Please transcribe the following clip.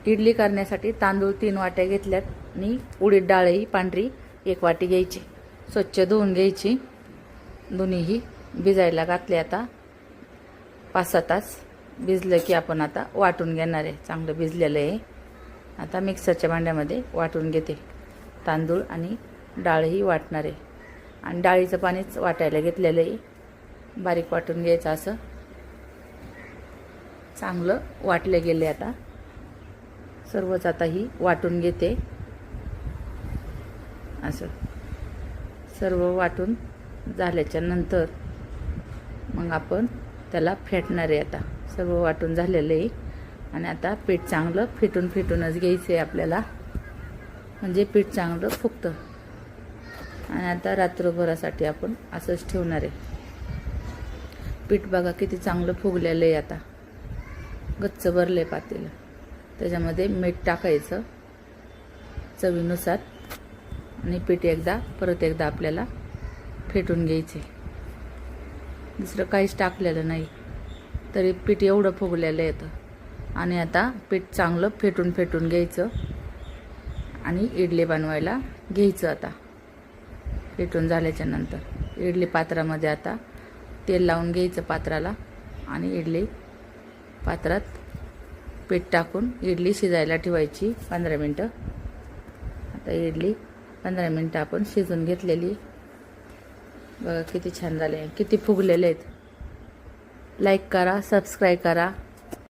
इडली करण्यासाठी तांदूळ 3 वाट्या घेतल्यात आणि उडीद डाळही पांढरी 1 वाटी घ्यायची. स्वच्छ धुवून घ्यायची. दोन्हीही भिजायला घातले. आता 5-6 तास भिजलं की आपण आता वाटून घेणार आहे. चांगलं भिजलेलं आहे. आता मिक्सरच्या भांड्यामध्ये वाटून घेते. तांदूळ आणि डाळही वाटणार आहे आणि डाळीचं पाणीच वाटायला घेतलेलं आहे. बारीक वाटून घ्यायचं. असं चांगलं वाटले गेले. आता सर्वच आता ही वाटून घेते. असं सर्व वाटून झाल्याच्या नंतर मग आपण त्याला फेटणार आहे. आता सर्व वाटून झालेलं आहे आणि आता पीठ चांगलं फिटूनच घ्यायचं आहे आपल्याला, म्हणजे पीठ चांगलं फुगतं. आणि आता रात्रभरासाठी आपण असंच ठेवणार आहे. पीठ बघा किती चांगलं फुगलेलं आहे. आता गच्च भरले पातेलं. त्याच्यामध्ये मीठ टाकायचं चवीनुसार आणि पीठ परत एकदा आपल्याला फेटून घ्यायचे. दुसरं काहीच टाकलेलं नाही तरी पीठ एवढं फुगलेलं येतं. आणि आता पीठ चांगलं फेटून घ्यायचं आणि इडली बनवायला घ्यायचं. आता फेटून झाल्याच्या नंतर इडली पात्रामध्ये आता तेल लावून घ्यायचं पात्राला आणि इडली पात्रात पीठ टाकून इडली शिजायला ठेवायची 15 मिनटं. आता इडली 15 मिनटं आपण शिजून घेतलेली. बघा किती छान झाले, किती फुगलेले आहेत. लाईक करा, सबस्क्राईब करा.